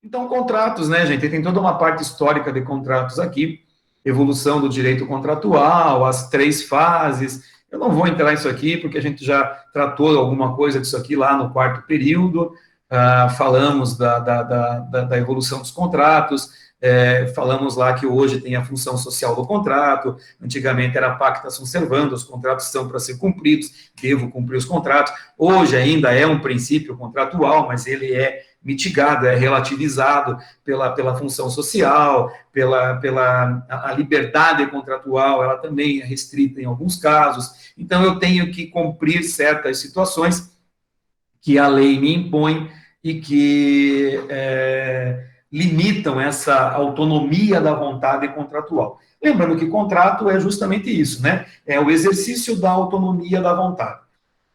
Então, contratos, né, gente? Tem toda uma parte histórica de contratos aqui, evolução do direito contratual, as três fases. Eu não vou entrar nisso aqui, porque a gente já tratou alguma coisa disso aqui lá no quarto período, falamos da evolução dos contratos, falamos lá que hoje tem a função social do contrato, antigamente era pacta sunt servanda, os contratos são para ser cumpridos, devo cumprir os contratos. Hoje ainda é um princípio contratual, mas ele é mitigado, é relativizado pela função social, a liberdade contratual, ela também é restrita em alguns casos. Então, eu tenho que cumprir certas situações que a lei me impõe e que limitam essa autonomia da vontade contratual. Lembrando que contrato é justamente isso, né? É o exercício da autonomia da vontade.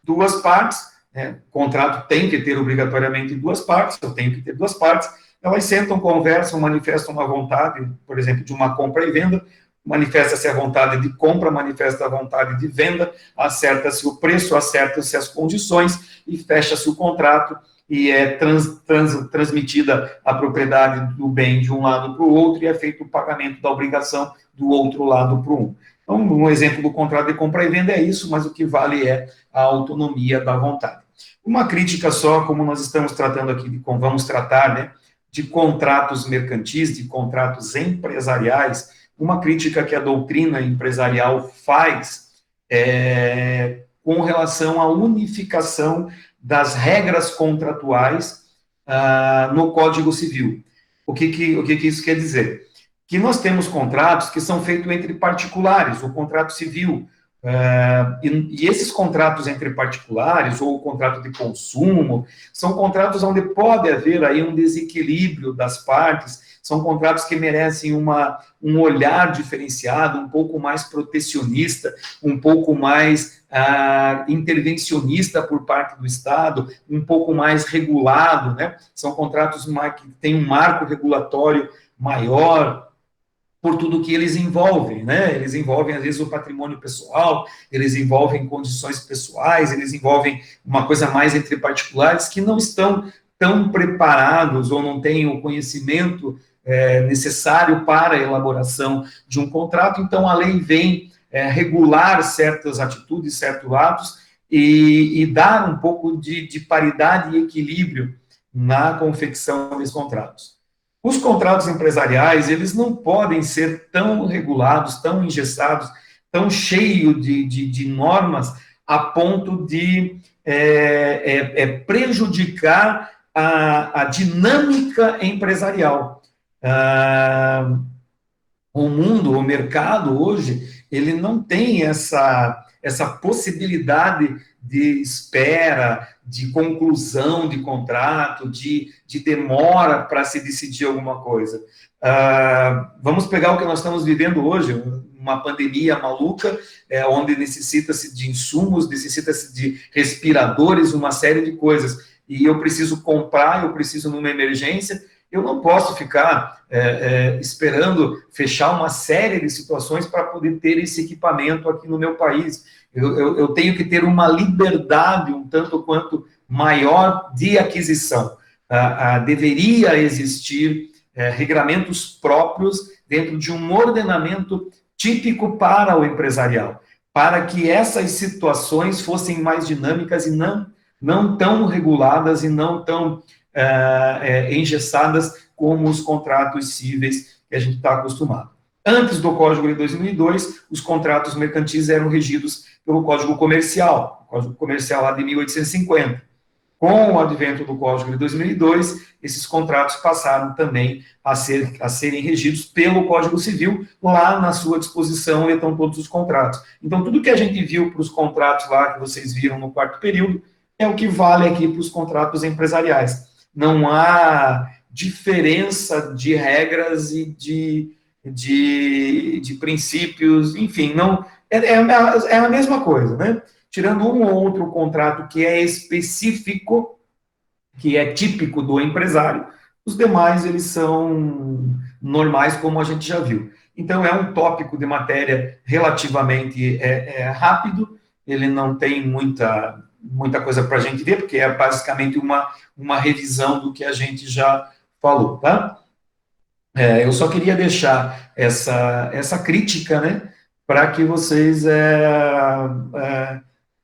Duas partes, né? O contrato tem que ter obrigatoriamente duas partes, eu tenho que ter duas partes, elas sentam, conversam, manifestam uma vontade, por exemplo, de uma compra e venda, manifesta-se a vontade de compra, manifesta a vontade de venda, acerta-se o preço, acerta-se as condições e fecha-se o contrato e é transmitida a propriedade do bem de um lado para o outro e é feito o pagamento da obrigação do outro lado para um. Então, um exemplo do contrato de compra e venda é isso, mas o que vale é a autonomia da vontade. Uma crítica só, como nós estamos tratando aqui, vamos tratar, né, de contratos mercantis, de contratos empresariais, uma crítica que a doutrina empresarial faz com relação à unificação das regras contratuais no Código Civil. O que isso quer dizer? Que nós temos contratos que são feitos entre particulares, o contrato civil, e esses contratos entre particulares, ou o contrato de consumo, são contratos onde pode haver aí um desequilíbrio das partes, são contratos que merecem um olhar diferenciado, um pouco mais protecionista, um pouco mais intervencionista por parte do Estado, um pouco mais regulado, né? São contratos que têm um marco regulatório maior, por tudo que eles envolvem, né? Eles envolvem, às vezes, o patrimônio pessoal, eles envolvem condições pessoais, eles envolvem uma coisa mais entre particulares que não estão tão preparados ou não têm o conhecimento necessário para a elaboração de um contrato. Então, a lei vem regular certas atitudes, certos atos e dar um pouco de paridade e equilíbrio na confecção desses contratos. Os contratos empresariais, eles não podem ser tão regulados, tão engessados, tão cheios de normas, a ponto de prejudicar a dinâmica empresarial. O mundo, o mercado hoje, ele não tem essa possibilidade de espera, de conclusão de contrato, de demora para se decidir alguma coisa. Vamos pegar o que nós estamos vivendo hoje, uma pandemia maluca, onde necessita-se de insumos, necessita-se de respiradores, uma série de coisas. E eu preciso comprar, eu preciso numa emergência, eu não posso ficar esperando fechar uma série de situações para poder ter esse equipamento aqui no meu país. Eu tenho que ter uma liberdade um tanto quanto maior de aquisição. Deveria existir regramentos próprios dentro de um ordenamento típico para o empresarial, para que essas situações fossem mais dinâmicas e não tão reguladas e não tão engessadas como os contratos cíveis que a gente está acostumado. Antes do Código de 2002, os contratos mercantis eram regidos pelo Código Comercial, o Código Comercial lá de 1850. Com o advento do Código de 2002, esses contratos passaram também a serem regidos pelo Código Civil, lá na sua disposição estão todos os contratos. Então, tudo que a gente viu para os contratos lá, que vocês viram no quarto período, é o que vale aqui para os contratos empresariais. Não há diferença de regras e de princípios, enfim, não é a mesma coisa, né? Tirando um ou outro contrato que é específico, que é típico do empresário, os demais, eles são normais, como a gente já viu. Então, é um tópico de matéria relativamente rápido, ele não tem muita coisa para a gente ver, porque é basicamente uma revisão do que a gente já falou, tá? Eu só queria deixar essa crítica, né, para que vocês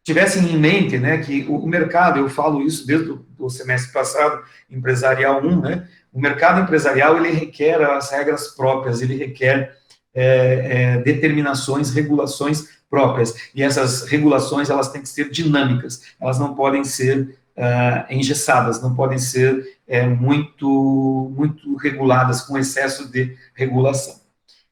tivessem em mente, né, que o mercado, eu falo isso desde o semestre passado, empresarial 1, né, o mercado empresarial, ele requer as regras próprias, ele requer determinações, regulações próprias, e essas regulações, elas têm que ser dinâmicas, elas não podem ser engessadas, não podem ser muito reguladas, com excesso de regulação.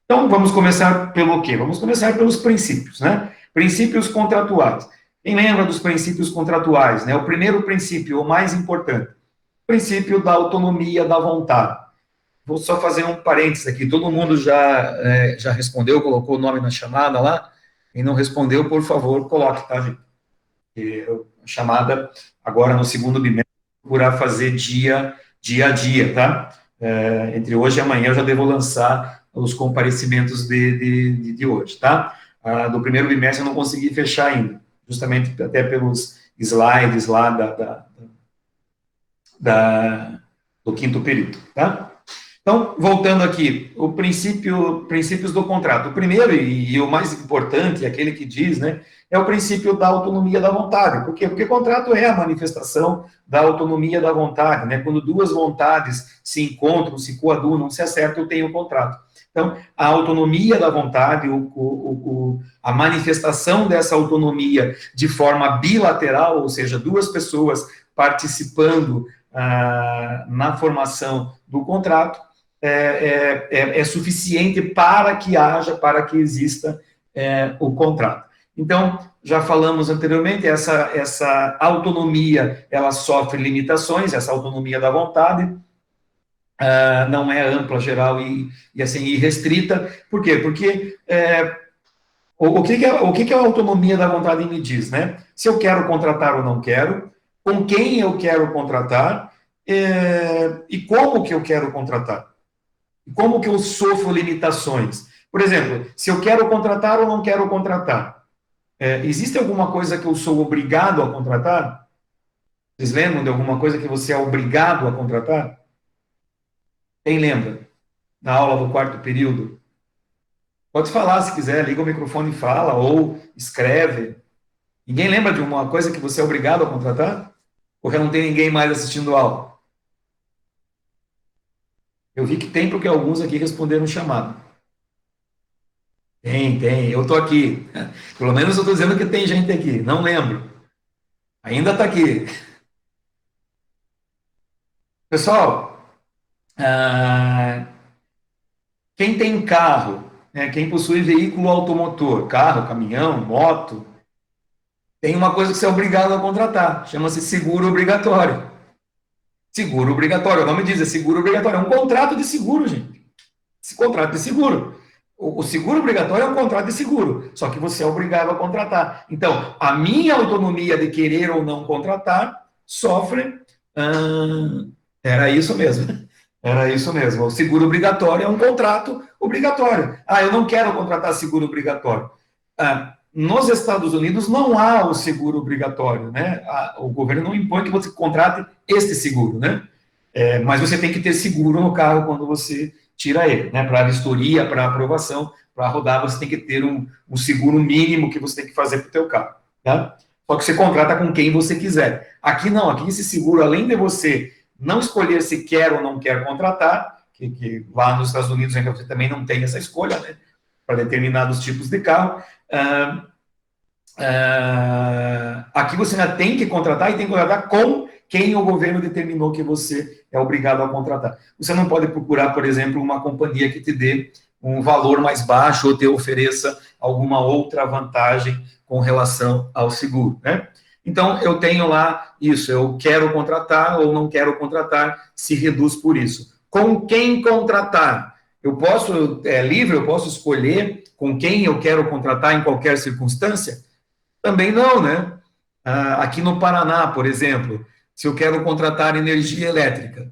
Então, vamos começar pelo quê? Vamos começar pelos princípios, né? Princípios contratuais. Quem lembra dos princípios contratuais, né? O primeiro princípio, o mais importante, o princípio da autonomia da vontade. Vou só fazer um parênteses aqui. Todo mundo já respondeu, colocou o nome na chamada lá. Quem não respondeu, por favor, coloque, tá, gente? A chamada, agora no segundo bimestre, procurar fazer dia a dia, tá? Entre hoje e amanhã eu já devo lançar os comparecimentos de hoje, tá? Do primeiro bimestre eu não consegui fechar ainda, justamente até pelos slides lá do quinto período, tá? Então, voltando aqui, princípios do contrato. O primeiro e o mais importante, aquele que diz, né, é o princípio da autonomia da vontade. Por quê? Porque contrato é a manifestação da autonomia da vontade, né? Quando duas vontades se encontram, se coadunam, se acertam, eu tenho um contrato. Então, a autonomia da vontade, a manifestação dessa autonomia de forma bilateral, ou seja, duas pessoas participando na formação do contrato, é suficiente para que exista o contrato. Então, já falamos anteriormente, essa autonomia, ela sofre limitações, essa autonomia da vontade, não é ampla, geral e assim, irrestrita. Por quê? Porque o que a autonomia da vontade me diz, né? Se eu quero contratar ou não quero, com quem eu quero contratar, e como que eu quero contratar. Como que eu sofro limitações? Por exemplo, se eu quero contratar ou não quero contratar, existe alguma coisa que eu sou obrigado a contratar? Vocês lembram de alguma coisa que você é obrigado a contratar? Quem lembra? Na aula do quarto período? Pode falar se quiser, liga o microfone e fala, ou escreve. Ninguém lembra de uma coisa que você é obrigado a contratar? Porque não tem ninguém mais assistindo a aula? Eu vi que tem, porque alguns aqui responderam chamado. Tem, eu estou aqui. Pelo menos eu estou dizendo que tem gente aqui, não lembro. Ainda está aqui. Pessoal, quem tem carro, né, quem possui veículo automotor, carro, caminhão, moto, tem uma coisa que você é obrigado a contratar, chama-se seguro obrigatório. Seguro obrigatório, o nome diz, é seguro obrigatório, é um contrato de seguro, gente. Esse contrato de seguro. O seguro obrigatório é um contrato de seguro, só que você é obrigado a contratar. Então, a minha autonomia de querer ou não contratar sofre. Era isso mesmo. Era isso mesmo. O seguro obrigatório é um contrato obrigatório. Eu não quero contratar seguro obrigatório. Nos Estados Unidos não há o seguro obrigatório, né? O governo não impõe que você contrate este seguro, né? Mas você tem que ter seguro no carro quando você tira ele, né? Para vistoria, para aprovação, para rodar, você tem que ter um seguro mínimo que você tem que fazer para o teu carro, tá? Só que você contrata com quem você quiser. Aqui não, aqui esse seguro, além de você não escolher se quer ou não quer contratar, que lá nos Estados Unidos você também não tem essa escolha, né? Para determinados tipos de carro. Aqui você ainda tem que contratar e tem que contratar com quem o governo determinou que você é obrigado a contratar. Você não pode procurar, por exemplo, uma companhia que te dê um valor mais baixo ou te ofereça alguma outra vantagem com relação ao seguro, né? Então, eu tenho lá isso, eu quero contratar ou não quero contratar, se reduz por isso. Com quem contratar? Eu posso, livre, eu posso escolher com quem eu quero contratar em qualquer circunstância? Também não, né? Aqui no Paraná, por exemplo, se eu quero contratar energia elétrica,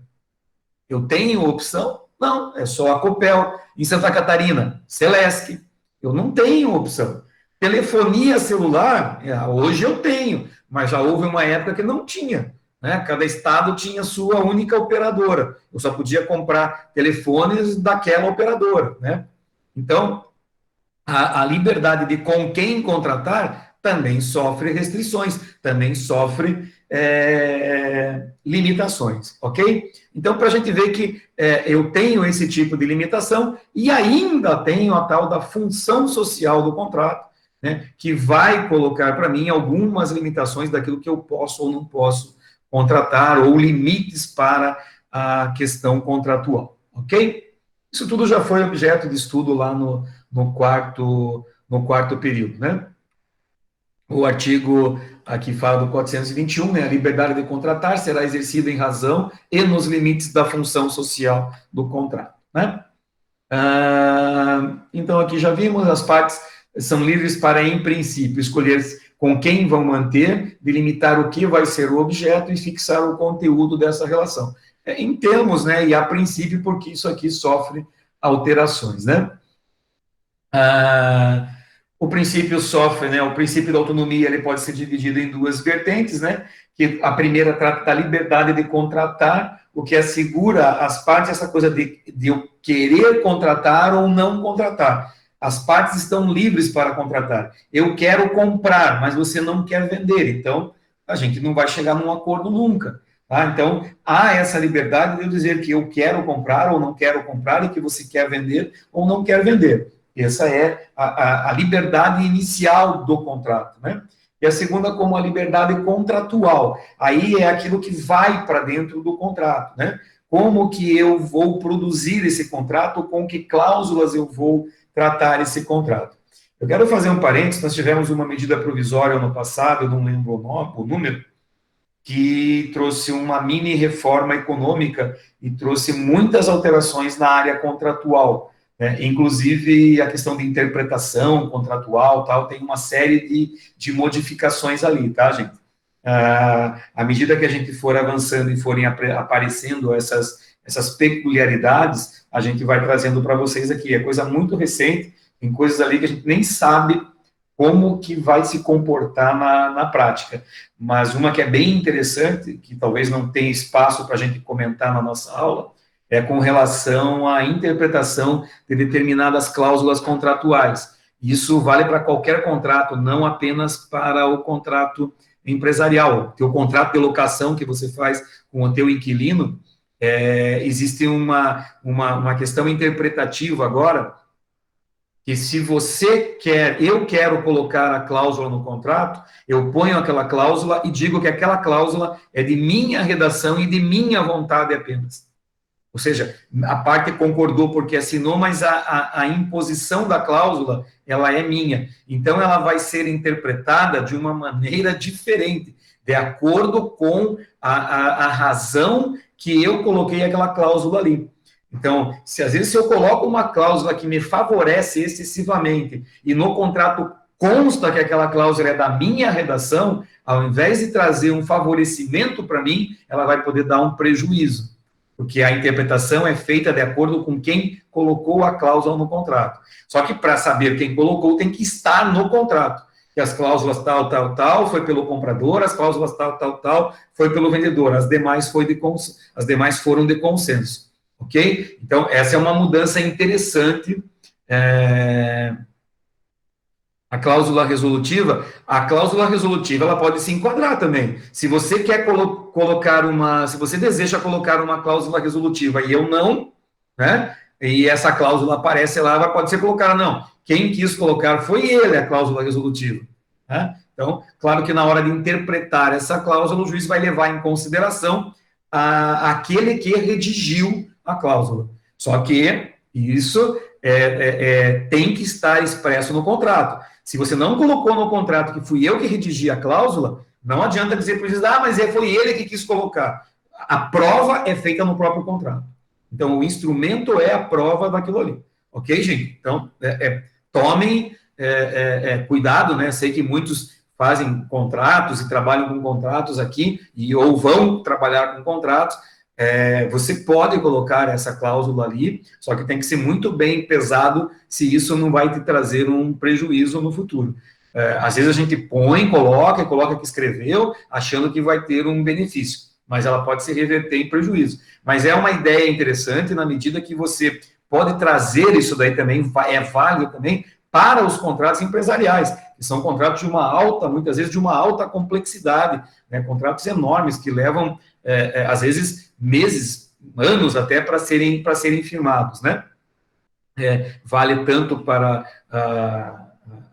eu tenho opção? Não, é só a Copel. Em Santa Catarina, Celesc, eu não tenho opção. Telefonia celular, hoje eu tenho, mas já houve uma época que não tinha. né? Cada estado tinha sua única operadora. Eu só podia comprar telefones daquela operadora, né? Então, a liberdade de com quem contratar também sofre restrições, também sofre limitações, ok? Então, para a gente ver que eu tenho esse tipo de limitação e ainda tenho a tal da função social do contrato, né, que vai colocar para mim algumas limitações daquilo que eu posso ou não posso contratar, ou limites para a questão contratual, ok? Isso tudo já foi objeto de estudo lá no quarto período, né? O artigo aqui fala do 421, né? A liberdade de contratar será exercida em razão e nos limites da função social do contrato, né? Então, aqui já vimos, as partes são livres para, em princípio, escolher com quem vão manter, delimitar o que vai ser o objeto e fixar o conteúdo dessa relação. Em termos, né, e a princípio, porque isso aqui sofre alterações, né? O princípio sofre, né, o princípio da autonomia, ele pode ser dividido em duas vertentes, né, que a primeira trata da liberdade de contratar, o que assegura às partes essa coisa de eu querer contratar ou não contratar. As partes estão livres para contratar. Eu quero comprar, mas você não quer vender, então a gente não vai chegar num acordo nunca. Tá? Então, há essa liberdade de eu dizer que eu quero comprar ou não quero comprar e que você quer vender ou não quer vender. Essa é a liberdade inicial do contrato, né? E a segunda como a liberdade contratual. Aí é aquilo que vai para dentro do contrato, né? Como que eu vou produzir esse contrato, com que cláusulas eu vou tratar esse contrato. Eu quero fazer um parênteses, nós tivemos uma medida provisória no passado, eu não lembro o número, que trouxe uma mini reforma econômica e trouxe muitas alterações na área contratual, né? Inclusive a questão de interpretação contratual, tal, tem uma série de modificações ali, tá, gente? À medida que a gente for avançando e forem aparecendo essas peculiaridades, a gente vai trazendo para vocês aqui. É coisa muito recente, tem coisas ali que a gente nem sabe como que vai se comportar na prática. Mas uma que é bem interessante, que talvez não tenha espaço para a gente comentar na nossa aula, é com relação à interpretação de determinadas cláusulas contratuais. Isso vale para qualquer contrato, não apenas para o contrato empresarial. O contrato de locação que você faz com o teu inquilino, existe uma questão interpretativa agora, que se você quer, eu quero colocar a cláusula no contrato, eu ponho aquela cláusula e digo que aquela cláusula é de minha redação e de minha vontade apenas. Ou seja, a parte concordou porque assinou, mas a imposição da cláusula, ela é minha. Então, ela vai ser interpretada de uma maneira diferente, de acordo com a razão que eu coloquei aquela cláusula ali. Então, às vezes eu coloco uma cláusula que me favorece excessivamente e no contrato consta que aquela cláusula é da minha redação, ao invés de trazer um favorecimento para mim, ela vai poder dar um prejuízo, porque a interpretação é feita de acordo com quem colocou a cláusula no contrato. Só que para saber quem colocou, tem que estar no contrato. Que as cláusulas tal, tal, tal, foi pelo comprador, as cláusulas tal, tal, tal, foi pelo vendedor, as demais foram de consenso. Ok? Então, essa é uma mudança interessante. A cláusula resolutiva ela pode se enquadrar também. Se você quer se você deseja colocar uma cláusula resolutiva e eu não, né? E essa cláusula aparece lá, pode ser colocada, não. Quem quis colocar foi ele, a cláusula resolutiva. Né? Então, claro que na hora de interpretar essa cláusula, o juiz vai levar em consideração aquele que redigiu a cláusula. Só que isso tem que estar expresso no contrato. Se você não colocou no contrato que fui eu que redigi a cláusula, não adianta dizer para o juiz, mas foi ele que quis colocar. A prova é feita no próprio contrato. Então, o instrumento é a prova daquilo ali. Ok, gente? Então, tomem cuidado, né? Sei que muitos fazem contratos e trabalham com contratos aqui, ou vão trabalhar com contratos. Você pode colocar essa cláusula ali, só que tem que ser muito bem pesado se isso não vai te trazer um prejuízo no futuro. Às vezes a gente coloca que escreveu, achando que vai ter um benefício. mas ela pode se reverter em prejuízo. Mas é uma ideia interessante na medida que você pode trazer isso daí também, é válido também para os contratos empresariais, que são contratos de uma alta, muitas vezes de uma alta complexidade, né, contratos enormes que levam, às vezes, meses, anos até para serem firmados, né? Vale tanto para,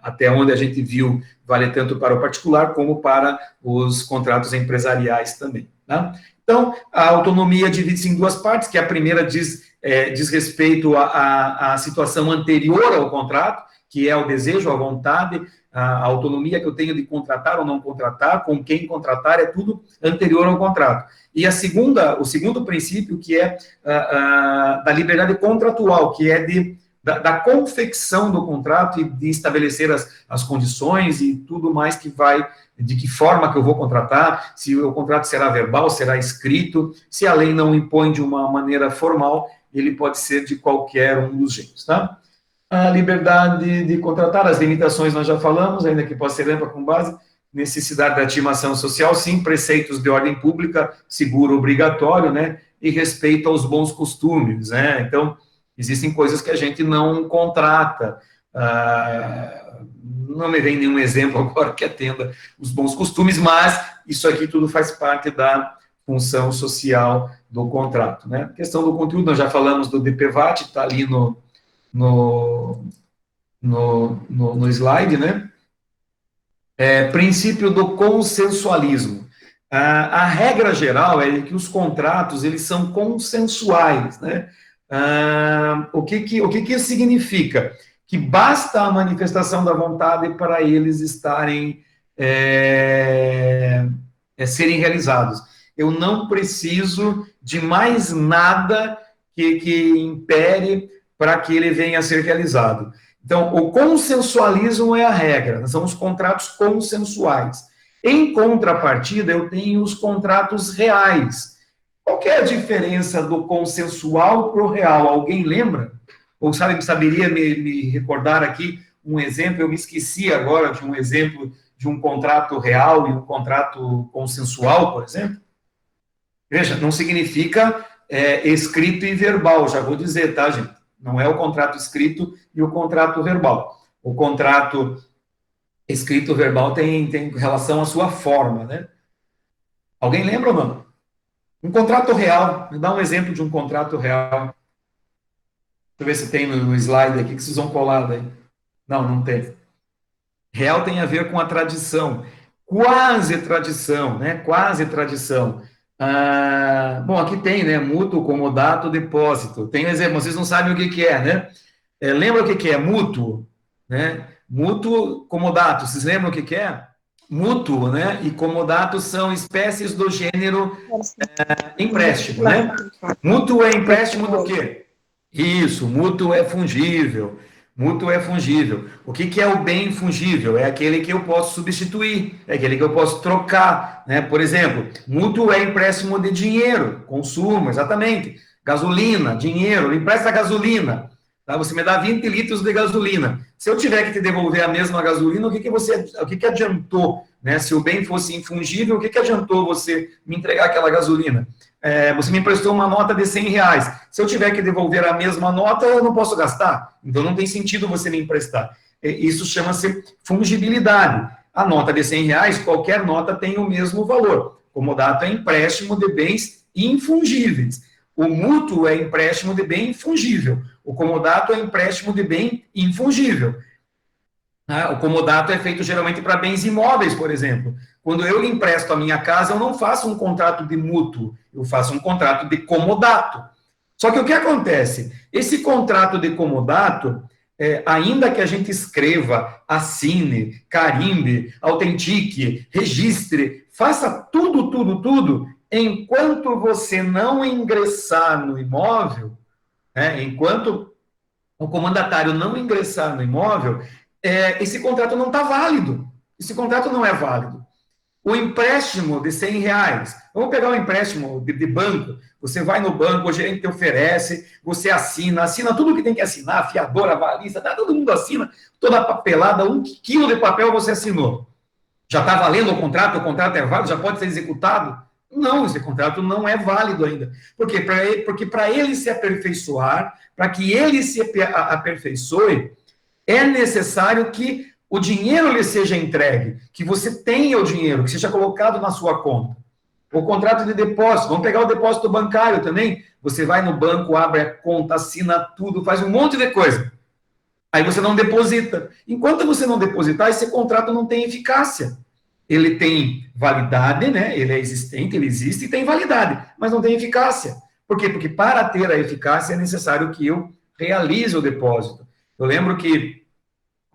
até onde a gente viu, vale tanto para o particular como para os contratos empresariais também. Né? Então, a autonomia divide-se em duas partes, que a primeira diz respeito à situação anterior ao contrato, que é o desejo, a vontade, a autonomia que eu tenho de contratar ou não contratar, com quem contratar, é tudo anterior ao contrato. E o segundo princípio, que é da liberdade contratual, que é da confecção do contrato e de estabelecer as condições e tudo mais que vai, de que forma que eu vou contratar, se o contrato será verbal, será escrito, se a lei não impõe de uma maneira formal, ele pode ser de qualquer um dos jeitos, tá? A liberdade de contratar, as limitações nós já falamos, ainda que possa ser ampla com base, necessidade da atimação social, sim, preceitos de ordem pública, seguro obrigatório, né, e respeito aos bons costumes, né, então, existem coisas que a gente não contrata, não me vem nenhum exemplo agora que atenda os bons costumes, mas isso aqui tudo faz parte da função social do contrato, né. A questão do conteúdo, nós já falamos do DPVAT, está ali no slide, né? Princípio do consensualismo. A regra geral é que os contratos, eles são consensuais, né? O que isso significa? Que basta a manifestação da vontade para eles estarem, serem realizados. Eu não preciso de mais nada que impere para que ele venha a ser realizado. Então, o consensualismo é a regra, são os contratos consensuais. Em contrapartida, eu tenho os contratos reais. Qual que é a diferença do consensual para o real? Alguém lembra? Ou saberia me recordar aqui um exemplo? Eu me esqueci agora de um exemplo de um contrato real e um contrato consensual, por exemplo. Veja, não significa escrito e verbal, já vou dizer, tá, gente? Não é o contrato escrito e o contrato verbal. O contrato escrito verbal tem relação à sua forma, né? Alguém lembra ou não? Um contrato real, me dá um exemplo de um contrato real. Deixa eu ver se tem no slide aqui que vocês vão colar daí. Não tem. Real tem a ver com a tradição. Quase tradição, né? Quase tradição. Bom, aqui tem, né? Mútuo, comodato, depósito. Tem um exemplo, vocês não sabem o que é, né? Lembra o que é mútuo? Né? Mútuo, comodato, vocês lembram o que é? Mútuo, né? E comodato são espécies do gênero empréstimo, né? Mútuo é empréstimo do quê? Isso, mútuo é fungível. Mútuo é fungível. O que é o bem fungível? É aquele que eu posso substituir, é aquele que eu posso trocar, né? Por exemplo, mútuo é empréstimo de dinheiro, consumo, exatamente. Gasolina, dinheiro, empresta gasolina. Tá? Você me dá 20 litros de gasolina. Se eu tiver que te devolver a mesma gasolina, o que adiantou? Né? Se o bem fosse infungível, o que adiantou você me entregar aquela gasolina? Você me emprestou uma nota de 100 reais. Se eu tiver que devolver a mesma nota, eu não posso gastar. Então, não tem sentido você me emprestar. Isso chama-se fungibilidade. A nota de 100 reais, qualquer nota tem o mesmo valor. Comodato é empréstimo de bens infungíveis. O mútuo é empréstimo de bem fungível. O comodato é empréstimo de bem infungível. O comodato é feito geralmente para bens imóveis, por exemplo. Quando eu lhe empresto a minha casa, eu não faço um contrato de mútuo, eu faço um contrato de comodato. Só que o que acontece? Esse contrato de comodato, ainda que a gente escreva, assine, carimbe, autentique, registre, faça tudo, enquanto você não ingressar no imóvel, né, enquanto o comandatário não ingressar no imóvel, esse contrato não está válido. Esse contrato não é válido. O empréstimo de 100 reais, vamos pegar um empréstimo de banco, você vai no banco, o gerente te oferece, você assina tudo que tem que assinar, fiador, avalista, todo mundo assina, toda a papelada, 1 quilo de papel você assinou. Já está valendo o contrato é válido, já pode ser executado? Não, esse contrato não é válido ainda. Por quê? Porque para ele se aperfeiçoar, para que ele se aperfeiçoe, é necessário que o dinheiro lhe seja entregue, que você tenha o dinheiro, que seja colocado na sua conta. O contrato de depósito, vamos pegar o depósito bancário também. Você vai no banco, abre a conta, assina tudo, faz um monte de coisa. Aí você não deposita. Enquanto você não depositar, esse contrato não tem eficácia. Ele tem validade, né? Ele é existente, ele existe e tem validade, mas não tem eficácia. Por quê? Porque para ter a eficácia é necessário que eu realize o depósito. Eu lembro que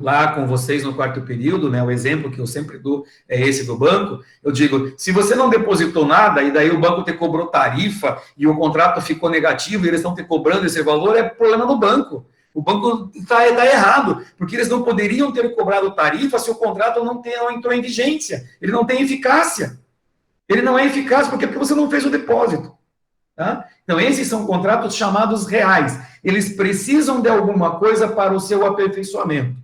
lá com vocês no quarto período, né, o exemplo que eu sempre dou é esse do banco, eu digo, se você não depositou nada e daí o banco te cobrou tarifa e o contrato ficou negativo e eles estão te cobrando esse valor, é problema do banco. O banco está errado, porque eles não poderiam ter cobrado tarifa se o contrato não entrou em vigência. Ele não tem eficácia. Ele não é eficaz porque você não fez o depósito. Tá? Então, esses são contratos chamados reais. Eles precisam de alguma coisa para o seu aperfeiçoamento.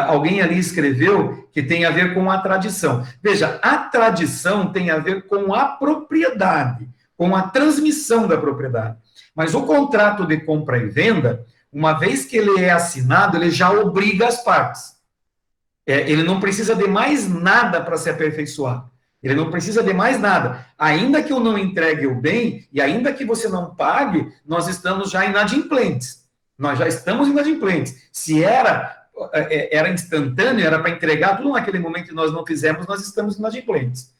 Alguém ali escreveu que tem a ver com a tradição. Veja, a tradição tem a ver com a propriedade, com a transmissão da propriedade. Mas o contrato de compra e venda, uma vez que ele é assinado, ele já obriga as partes. Ele não precisa de mais nada para se aperfeiçoar. Ele não precisa de mais nada. Ainda que eu não entregue o bem, e ainda que você não pague, nós estamos já inadimplentes. Nós já estamos inadimplentes. Se era instantâneo, era para entregar tudo naquele momento que nós não fizemos, nós estamos inadimplentes.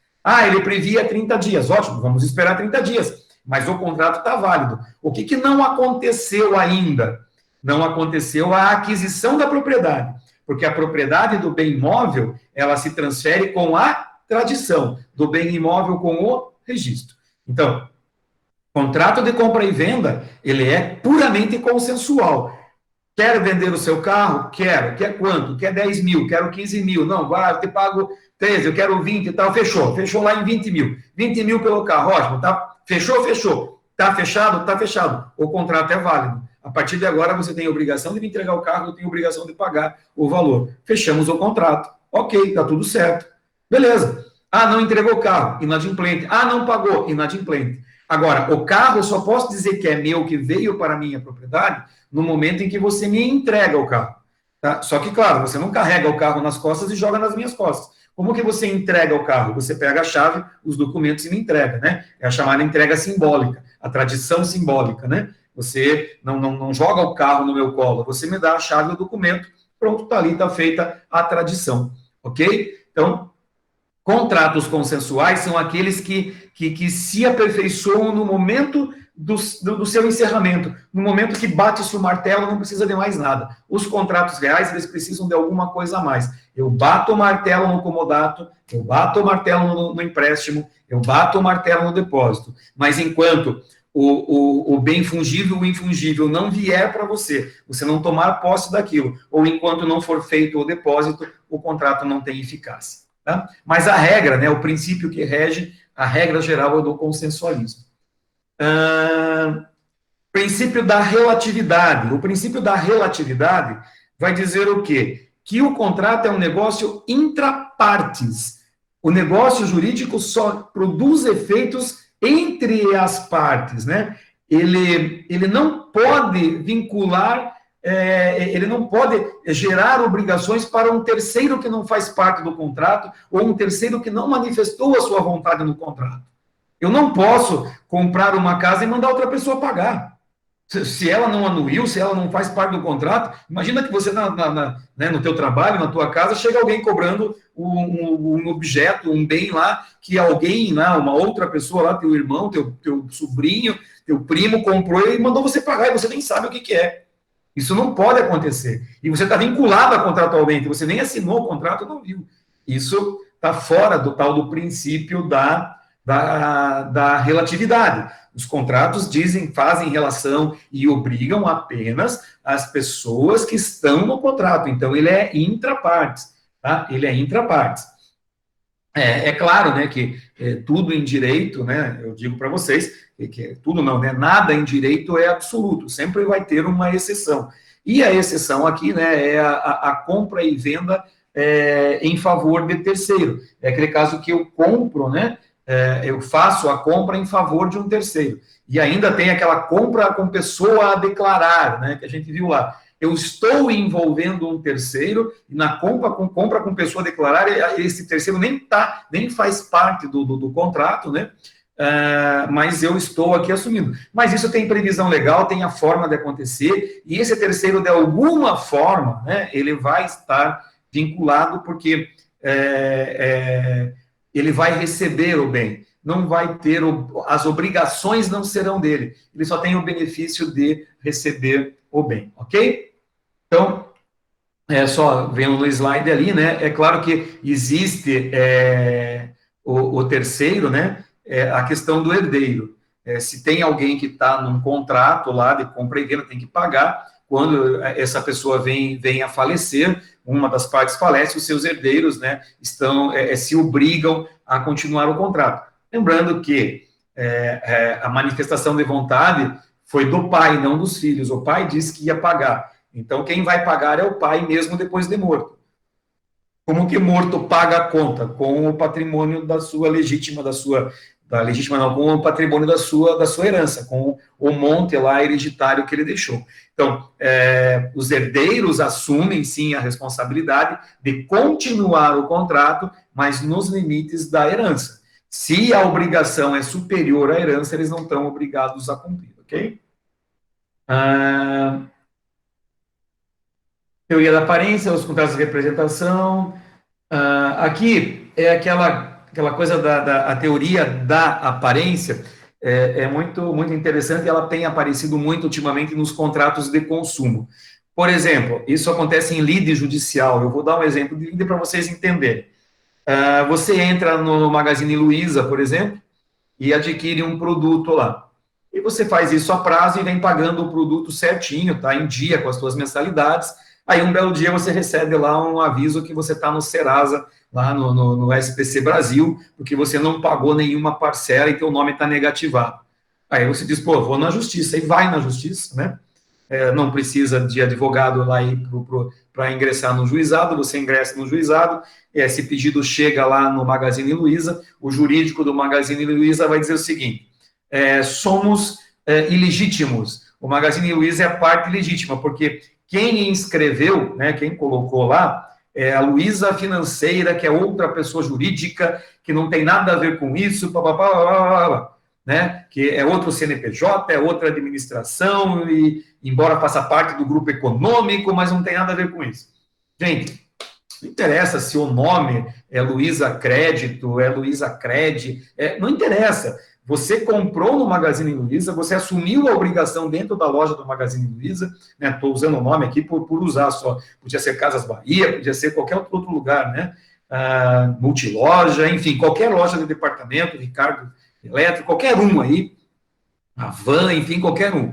Ele previa 30 dias. Ótimo, vamos esperar 30 dias. Mas o contrato está válido. O que não aconteceu ainda? Não aconteceu a aquisição da propriedade, porque a propriedade do bem imóvel, ela se transfere com a tradição, do bem imóvel com o registro. Então, contrato de compra e venda, ele é puramente consensual. Quer vender o seu carro? Quero. Quer quanto? Quer 10 mil? Quero 15 mil. Não, eu te pago 13, eu quero 20 e tal. Fechou. Fechou lá em 20 mil. 20 mil pelo carro. Ótimo, tá? Fechou, fechou. Tá fechado? Tá fechado. O contrato é válido. A partir de agora, você tem a obrigação de me entregar o carro, eu tenho a obrigação de pagar o valor. Fechamos o contrato. Ok, tá tudo certo. Beleza. Não entregou o carro, inadimplente. Não pagou, inadimplente. Agora, o carro, eu só posso dizer que é meu, que veio para a minha propriedade, no momento em que você me entrega o carro. Tá? Só que, claro, você não carrega o carro nas costas e joga nas minhas costas. Como que você entrega o carro? Você pega a chave, os documentos e me entrega, né? É a chamada entrega simbólica, a tradição simbólica, né? Você não joga o carro no meu colo, você me dá a chave e o documento, pronto, tá ali, tá feita a tradição, ok? Então, contratos consensuais são aqueles que se aperfeiçoam no momento do seu encerramento, no momento que bate-se o martelo, não precisa de mais nada. Os contratos reais, eles precisam de alguma coisa a mais. Eu bato o martelo no comodato, eu bato o martelo no empréstimo, eu bato o martelo no depósito. Mas enquanto o bem fungível, o infungível não vier para você, você não tomar posse daquilo, ou enquanto não for feito o depósito, o contrato não tem eficácia. Tá? Mas a regra, né, o princípio que rege, a regra geral é do consensualismo. Princípio da relatividade. O princípio da relatividade vai dizer o quê? Que o contrato é um negócio intrapartes. O negócio jurídico só produz efeitos entre as partes, né? Ele não pode vincular, ele não pode gerar obrigações para um terceiro que não faz parte do contrato ou um terceiro que não manifestou a sua vontade no contrato. Eu não posso comprar uma casa e mandar outra pessoa pagar. Se ela não anuiu, se ela não faz parte do contrato, imagina que você, né, no teu trabalho, na tua casa, chega alguém cobrando um objeto, um bem lá, que alguém, né, uma outra pessoa lá, teu irmão, teu sobrinho, teu primo comprou e mandou você pagar, e você nem sabe o que é. Isso não pode acontecer. E você está vinculado a contratualmente, você nem assinou o contrato, não viu. Isso está fora do tal do princípio da relatividade. Os contratos fazem relação e obrigam apenas as pessoas que estão no contrato. Então, ele é intrapartes, tá? Ele é intrapartes. É claro, né, que tudo em direito, né, eu digo para vocês, que tudo não, né, nada em direito é absoluto, sempre vai ter uma exceção. E a exceção aqui, né, é a compra e venda em favor de terceiro. É aquele caso que eu compro, né, eu faço a compra em favor de um terceiro. E ainda tem aquela compra com pessoa a declarar, né, que a gente viu lá. Eu estou envolvendo um terceiro, e na compra com pessoa a declarar, esse terceiro nem faz parte do contrato, né? Mas eu estou aqui assumindo. Mas isso tem previsão legal, tem a forma de acontecer, e esse terceiro, de alguma forma, né, ele vai estar vinculado, porque ele vai receber o bem, não vai ter, as obrigações não serão dele, ele só tem o benefício de receber o bem, ok? Então, só vendo no slide ali, né, é claro que existe o terceiro, né, a questão do herdeiro. Se tem alguém que está num contrato lá de compra e venda, tem que pagar, quando essa pessoa vem a falecer, uma das partes falece, os seus herdeiros, né, se obrigam a continuar o contrato. Lembrando que a manifestação de vontade foi do pai, não dos filhos. O pai disse que ia pagar. Então, quem vai pagar é o pai mesmo depois de morto. Como que morto paga a conta? Com o patrimônio da sua legítima, com o patrimônio da sua herança, com o monte lá hereditário que ele deixou. Então, os herdeiros assumem, sim, a responsabilidade de continuar o contrato, mas nos limites da herança. Se a obrigação é superior à herança, eles não estão obrigados a cumprir, ok? Teoria da aparência, os contratos de representação. Aqui é aquela coisa a teoria da aparência, muito, muito interessante, e ela tem aparecido muito ultimamente nos contratos de consumo. Por exemplo, isso acontece em lide judicial. Eu vou dar um exemplo de lide para vocês entenderem. Você entra no Magazine Luiza, por exemplo, e adquire um produto lá. E você faz isso a prazo e vem pagando o produto certinho, tá? Em dia, com as suas mensalidades. Aí, um belo dia, você recebe lá um aviso que você está no Serasa, lá no SPC Brasil, porque você não pagou nenhuma parcela e teu nome está negativado. Aí você diz, pô, vou na justiça. E vai na justiça, né? Não precisa de advogado lá para ingressar no juizado, você ingressa no juizado, esse pedido chega lá no Magazine Luiza, o jurídico do Magazine Luiza vai dizer o seguinte, somos ilegítimos, o Magazine Luiza é a parte legítima, porque quem inscreveu, né, quem colocou lá, é a Luiza Financeira, que é outra pessoa jurídica, que não tem nada a ver com isso, né, que é outro CNPJ, é outra administração, e embora faça parte do grupo econômico, mas não tem nada a ver com isso. Gente, não interessa se o nome é Luiza Crédito, é Luiza Cred, não interessa. Você comprou no Magazine Luiza, você assumiu a obrigação dentro da loja do Magazine Luiza, né? Estou usando o nome aqui por usar só. Podia ser Casas Bahia, podia ser qualquer outro lugar, né? Multiloja, enfim, qualquer loja de departamento, Ricardo Elétrico, qualquer um aí, a Van, enfim, qualquer um.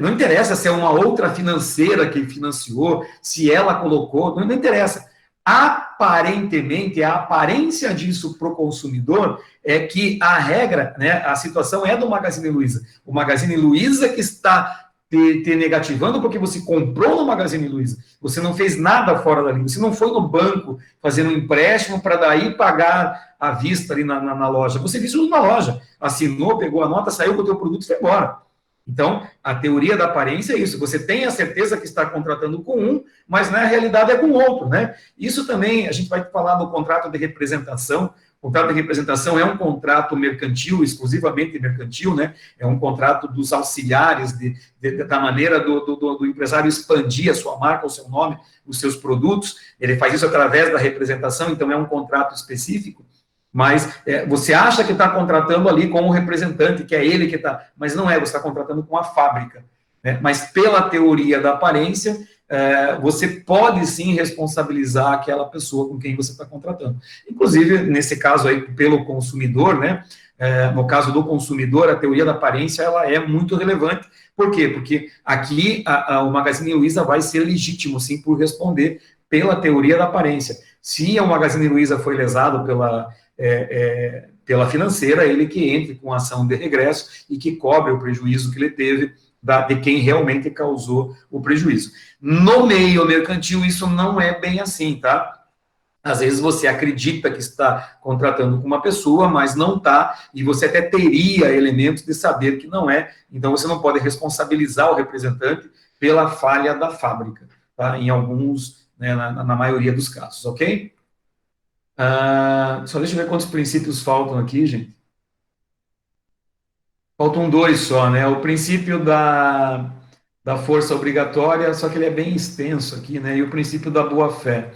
Não interessa se é uma outra financeira que financiou, se ela colocou, não interessa. Aparentemente, a aparência disso para o consumidor é que a regra, né, a situação é do Magazine Luiza. O Magazine Luiza que está te negativando porque você comprou no Magazine Luiza. Você não fez nada fora dali. Você não foi no banco fazendo um empréstimo para daí pagar à vista ali na loja. Você fez tudo na loja. Assinou, pegou a nota, saiu com o teu produto e foi embora. Então, a teoria da aparência é isso. Você tem a certeza que está contratando com um, mas na realidade é com outro, né? Isso também, a gente vai falar do contrato de representação. O contrato de representação é um contrato mercantil, exclusivamente mercantil, né? É um contrato dos auxiliares, da maneira do empresário expandir a sua marca, o seu nome, os seus produtos. Ele faz isso através da representação, então é um contrato específico. Mas você acha que está contratando ali com o representante, que é ele que está, mas não é, você está contratando com a fábrica, né? Mas pela teoria da aparência, você pode sim responsabilizar aquela pessoa com quem você está contratando. Inclusive, nesse caso aí, pelo consumidor, né? No caso do consumidor, a teoria da aparência ela é muito relevante. Por quê? Porque aqui o Magazine Luiza vai ser legítimo, sim, por responder pela teoria da aparência. Se o Magazine Luiza foi lesado pela financeira, ele que entre com ação de regresso e que cobre o prejuízo que ele teve de quem realmente causou o prejuízo. No meio mercantil, isso não é bem assim, tá? Às vezes você acredita que está contratando com uma pessoa, mas não está, e você até teria elementos de saber que não é, então você não pode responsabilizar o representante pela falha da fábrica, tá? Em alguns, né, na maioria dos casos, ok? Só deixa eu ver quantos princípios faltam aqui, gente. Faltam dois só, né? O princípio da força obrigatória, só que ele é bem extenso aqui, né? E o princípio da boa-fé.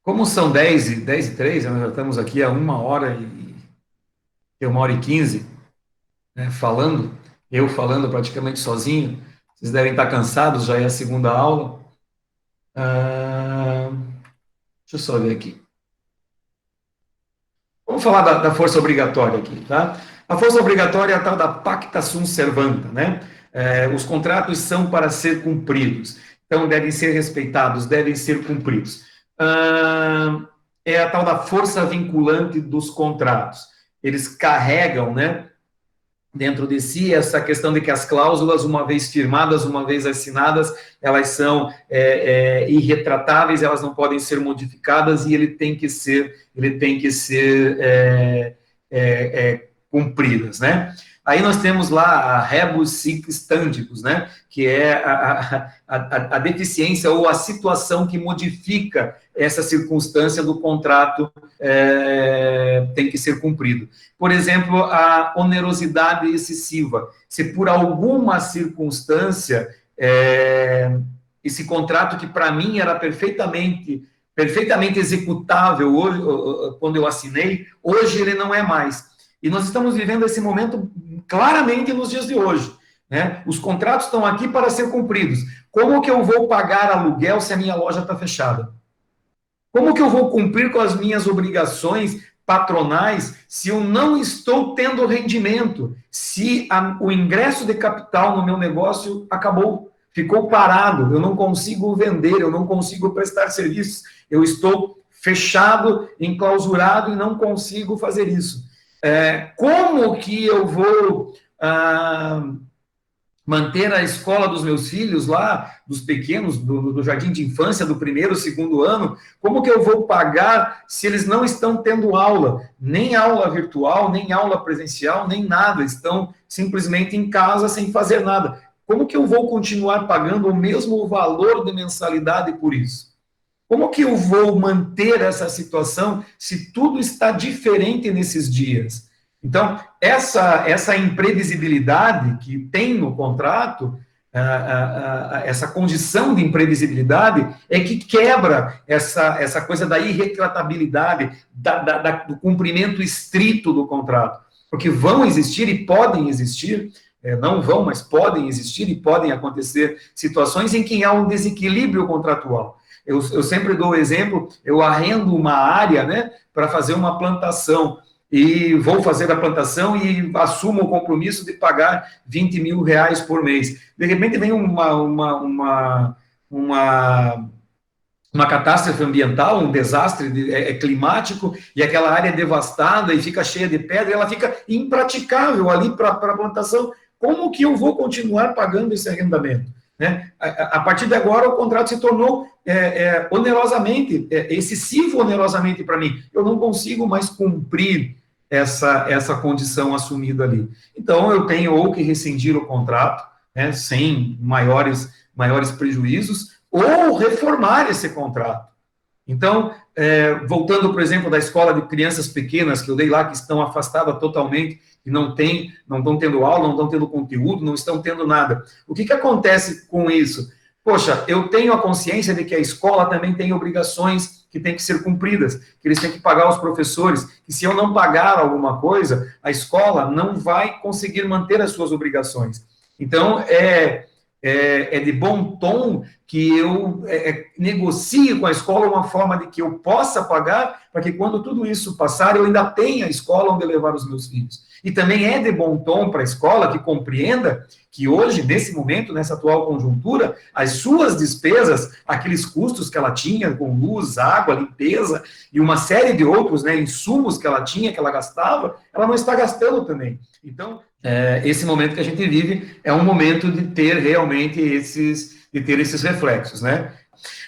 Como são 10 e 3, nós já estamos aqui há 1 hora e 15, né, falando, eu falando praticamente sozinho, vocês devem estar cansados, já é a segunda aula. Deixa eu só ver aqui. Vamos falar da força obrigatória aqui, tá? A força obrigatória é a tal da pacta sunt servanda, né? Os contratos são para ser cumpridos, então devem ser respeitados, devem ser cumpridos. É a tal da força vinculante dos contratos. Eles carregam, né, dentro de si essa questão de que as cláusulas, uma vez firmadas, uma vez assinadas, elas são irretratáveis, elas não podem ser modificadas e ele tem que ser cumpridas, né? Aí nós temos lá a rebus sic stantibus, né? Que é a deficiência ou a situação que modifica essa circunstância do contrato tem que ser cumprido. Por exemplo, a onerosidade excessiva. Se por alguma circunstância esse contrato que para mim era perfeitamente executável hoje, quando eu assinei, hoje ele não é mais. E nós estamos vivendo esse momento claramente nos dias de hoje, né? Os contratos estão aqui para ser cumpridos. Como que eu vou pagar aluguel se a minha loja está fechada? Como que eu vou cumprir com as minhas obrigações patronais se eu não estou tendo rendimento? Se o ingresso de capital no meu negócio acabou, ficou parado, eu não consigo vender, eu não consigo prestar serviços, eu estou fechado, enclausurado e não consigo fazer isso. Como que eu vou manter a escola dos meus filhos lá, dos pequenos, do jardim de infância, do primeiro, segundo ano? Como que eu vou pagar se eles não estão tendo aula? Nem aula virtual, nem aula presencial, nem nada, estão simplesmente em casa sem fazer nada. Como que eu vou continuar pagando o mesmo valor de mensalidade por isso? Como que eu vou manter essa situação se tudo está diferente nesses dias? Então, essa imprevisibilidade que tem no contrato, essa condição de imprevisibilidade, é que quebra essa coisa da irretratabilidade, do cumprimento estrito do contrato. Porque vão existir e podem existir, não vão, mas podem existir e podem acontecer situações em que há um desequilíbrio contratual. Eu sempre dou o exemplo, eu arrendo uma área, né, para fazer uma plantação, e vou fazer a plantação e assumo o compromisso de pagar 20 mil reais por mês. De repente vem uma catástrofe ambiental, um desastre climático, e aquela área é devastada e fica cheia de pedra, e ela fica impraticável ali para a plantação. Como que eu vou continuar pagando esse arrendamento? Né? A partir de agora, o contrato se tornou onerosamente, excessivo onerosamente para mim. Eu não consigo mais cumprir essa condição assumida ali. Então, eu tenho ou que rescindir o contrato, né, sem maiores prejuízos, ou reformar esse contrato. Então, voltando, por exemplo, da escola de crianças pequenas que eu dei lá, que estão afastadas totalmente, que não estão tendo aula, não estão tendo conteúdo, não estão tendo nada. O que acontece com isso? Poxa, eu tenho a consciência de que a escola também tem obrigações que têm que ser cumpridas, que eles têm que pagar os professores, que se eu não pagar alguma coisa, a escola não vai conseguir manter as suas obrigações. Então, é de bom tom que eu negocie com a escola uma forma de que eu possa pagar, para que quando tudo isso passar, eu ainda tenha a escola onde levar os meus filhos. E também é de bom tom para a escola que compreenda que hoje, nesse momento, nessa atual conjuntura, as suas despesas, aqueles custos que ela tinha com luz, água, limpeza e uma série de outros, né, insumos que ela tinha, que ela gastava, ela não está gastando também. Então, esse momento que a gente vive é um momento de ter realmente de ter esses reflexos, né?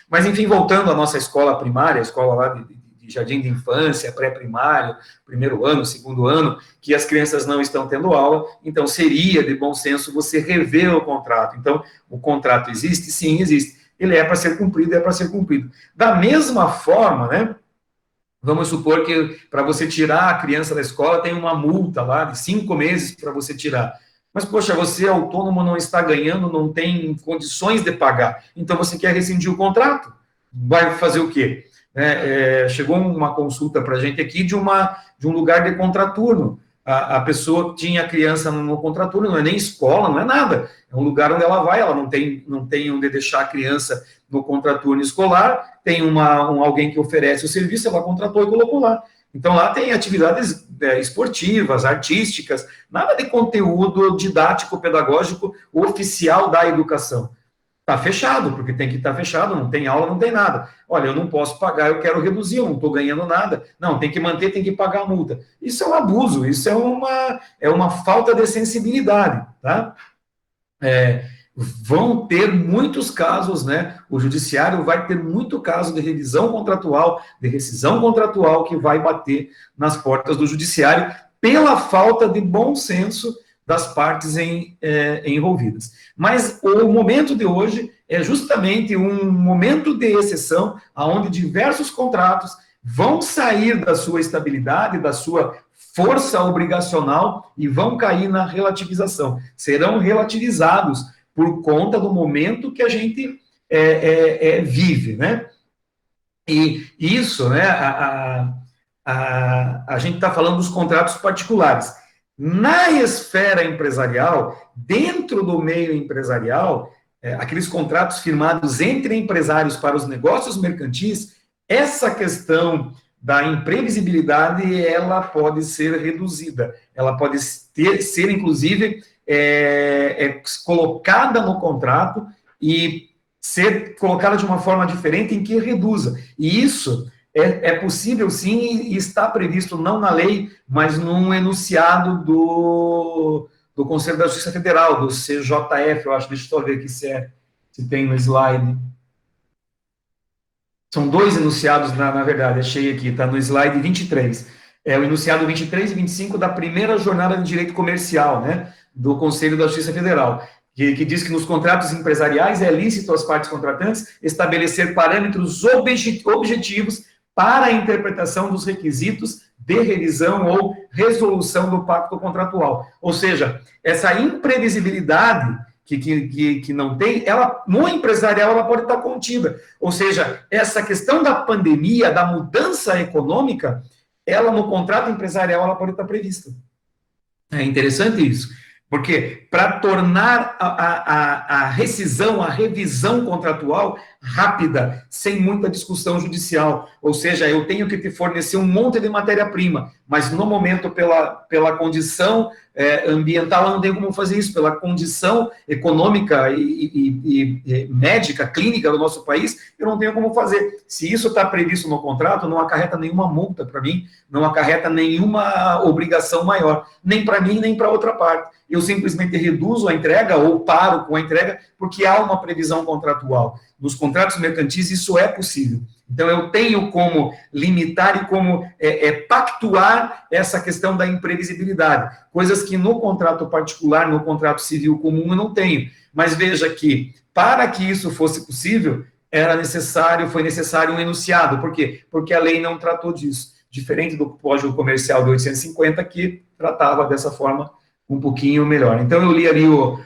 Mas, enfim, voltando à nossa escola primária, a escola lá de jardim de infância, pré-primário, primeiro ano, segundo ano, que as crianças não estão tendo aula, então seria de bom senso você rever o contrato. Então, o contrato existe? Sim, existe. Ele é para ser cumprido, é para ser cumprido. Da mesma forma, né? Vamos supor que para você tirar a criança da escola tem uma multa lá de 5 meses para você tirar. Mas, poxa, você é autônomo, não está ganhando, não tem condições de pagar. Então você quer rescindir o contrato? Vai fazer o quê? Chegou uma consulta para a gente aqui de um lugar de contraturno. A pessoa tinha a criança no contraturno, não é nem escola, não é nada. É um lugar onde ela vai, ela não tem onde deixar a criança no contraturno escolar, tem alguém que oferece o serviço, ela contratou e colocou lá. Então, lá tem atividades esportivas, artísticas, nada de conteúdo didático, pedagógico, oficial da educação. Está fechado, porque tem que estar fechado, não tem aula, não tem nada. Olha, eu não posso pagar, eu quero reduzir, eu não estou ganhando nada. Não, tem que manter, tem que pagar a multa. Isso é um abuso, isso é uma falta de sensibilidade, tá? Vão ter muitos casos, né? O judiciário vai ter muito caso de revisão contratual, de rescisão contratual, que vai bater nas portas do judiciário pela falta de bom senso das partes envolvidas. Mas o momento de hoje é justamente um momento de exceção, onde diversos contratos vão sair da sua estabilidade, da sua força obrigacional e vão cair na relativização. Serão relativizados por conta do momento que a gente vive, né? E isso, né, a gente está falando dos contratos particulares. Na esfera empresarial, dentro do meio empresarial, aqueles contratos firmados entre empresários para os negócios mercantis, essa questão da imprevisibilidade, ela pode ser reduzida, ela pode ser inclusive, colocada no contrato e ser colocada de uma forma diferente em que reduza. E isso é possível, sim, e está previsto não na lei, mas num enunciado do Conselho da Justiça Federal, do CJF, eu acho, deixa eu ver aqui se tem no slide. São dois enunciados, na verdade, achei aqui, está no slide 23. É o enunciado 23 e 25 da primeira jornada de direito comercial, né, do Conselho da Justiça Federal, que diz que nos contratos empresariais é lícito às partes contratantes estabelecer parâmetros objetivos para a interpretação dos requisitos de revisão ou resolução do pacto contratual. Ou seja, essa imprevisibilidade que não tem, ela, no empresarial, ela pode estar contida. Ou seja, essa questão da pandemia, da mudança econômica, ela, no contrato empresarial, ela pode estar prevista. É interessante isso, porque para tornar a rescisão, a revisão contratual rápida, sem muita discussão judicial, ou seja, eu tenho que te fornecer um monte de matéria-prima, mas no momento, pela condição ambiental, eu não tenho como fazer isso, pela condição econômica e médica, clínica do nosso país, eu não tenho como fazer. Se isso está previsto no contrato, não acarreta nenhuma multa para mim, não acarreta nenhuma obrigação maior, nem para mim, nem para outra parte. Eu simplesmente reduzo a entrega ou paro com a entrega, porque há uma previsão contratual. Nos contratos mercantis, isso é possível. Então, eu tenho como limitar e como pactuar essa questão da imprevisibilidade. Coisas que no contrato particular, no contrato civil comum, eu não tenho. Mas veja que, para que isso fosse possível, foi necessário um enunciado. Por quê? Porque a lei não tratou disso. Diferente do Código Comercial de 850, que tratava dessa forma um pouquinho melhor. Então, eu li ali o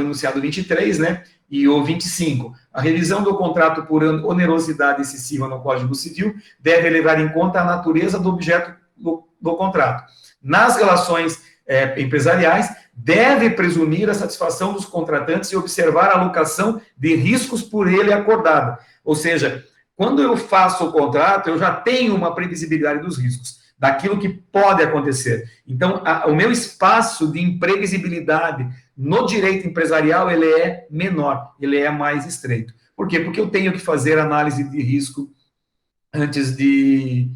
enunciado 23, né? E o 25. A revisão do contrato por onerosidade excessiva no Código Civil deve levar em conta a natureza do objeto do contrato. Nas relações empresariais, deve presumir a satisfação dos contratantes e observar a alocação de riscos por ele acordada. Ou seja, quando eu faço o contrato, eu já tenho uma previsibilidade dos riscos, daquilo que pode acontecer. Então, o meu espaço de imprevisibilidade no direito empresarial, ele é menor, ele é mais estreito. Por quê? Porque eu tenho que fazer análise de risco antes de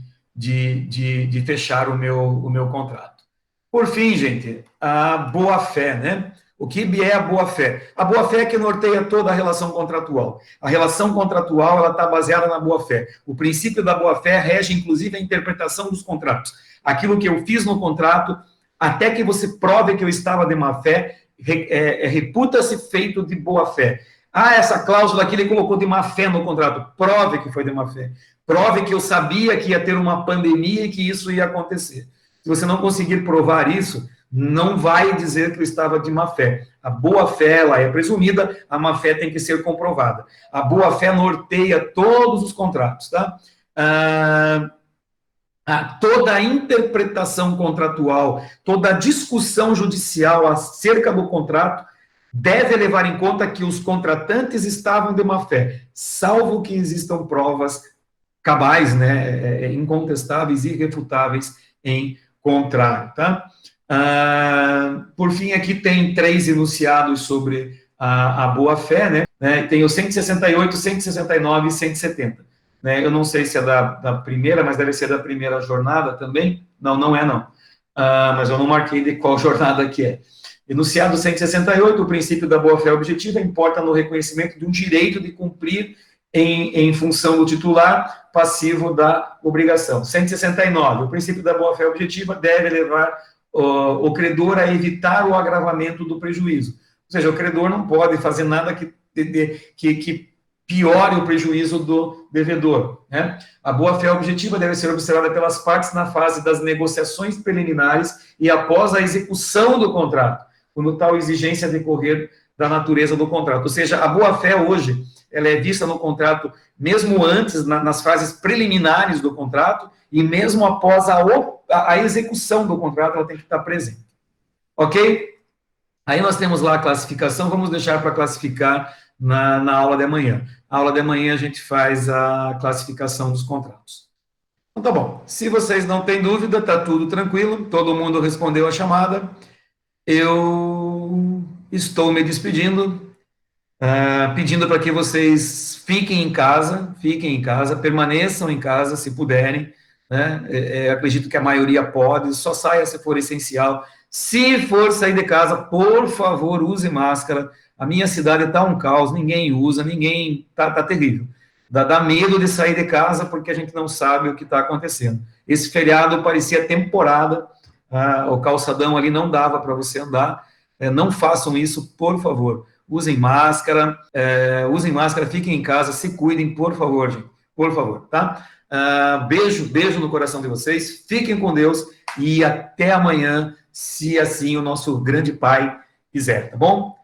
fechar o meu contrato. Por fim, gente, a boa-fé, né? O que é a boa-fé? A boa-fé é que norteia toda a relação contratual. A relação contratual ela está baseada na boa-fé. O princípio da boa-fé rege, inclusive, a interpretação dos contratos. Aquilo que eu fiz no contrato, até que você prove que eu estava de má-fé, reputa-se feito de boa-fé. Ah, essa cláusula aqui ele colocou de má-fé no contrato. Prove que foi de má-fé. Prove que eu sabia que ia ter uma pandemia e que isso ia acontecer. Se você não conseguir provar isso, não vai dizer que eu estava de má-fé. A boa-fé, ela é presumida, a má-fé tem que ser comprovada. A boa-fé norteia todos os contratos, tá? Toda a interpretação contratual, toda a discussão judicial acerca do contrato deve levar em conta que os contratantes estavam de má-fé, salvo que existam provas cabais, né, incontestáveis e irrefutáveis em contrário, tá? Por fim, aqui tem 3 enunciados sobre a boa-fé, né? Tem o 168, 169 e 170. Né? Eu não sei se é da primeira, mas deve ser da primeira jornada também. Não é não. Mas eu não marquei de qual jornada que é. Enunciado 168, o princípio da boa-fé objetiva importa no reconhecimento de um direito de cumprir em função do titular passivo da obrigação. 169, o princípio da boa-fé objetiva deve levar o credor a evitar o agravamento do prejuízo. Ou seja, o credor não pode fazer nada que piore o prejuízo do devedor. Né? A boa-fé objetiva deve ser observada pelas partes na fase das negociações preliminares e após a execução do contrato, quando tal exigência decorrer da natureza do contrato. Ou seja, a boa-fé hoje, ela é vista no contrato mesmo antes, nas fases preliminares do contrato, e mesmo após a execução do contrato, ela tem que estar presente. Ok? Aí nós temos lá a classificação, vamos deixar para classificar na aula de amanhã. Na aula de amanhã a gente faz a classificação dos contratos. Então tá bom, se vocês não têm dúvida, tá tudo tranquilo, todo mundo respondeu a chamada, eu estou me despedindo, pedindo para que vocês fiquem em casa, permaneçam em casa se puderem, né? Acredito que a maioria pode, só saia se for essencial. Se for sair de casa, por favor, use máscara. A minha cidade está um caos, ninguém usa, tá terrível. Dá medo de sair de casa porque a gente não sabe o que está acontecendo. Esse feriado parecia temporada, o calçadão ali não dava para você andar. Não façam isso, por favor. Usem máscara, fiquem em casa, se cuidem, por favor, gente. Por favor, tá? Beijo no coração de vocês, fiquem com Deus e até amanhã, se assim o nosso grande Pai quiser, tá bom?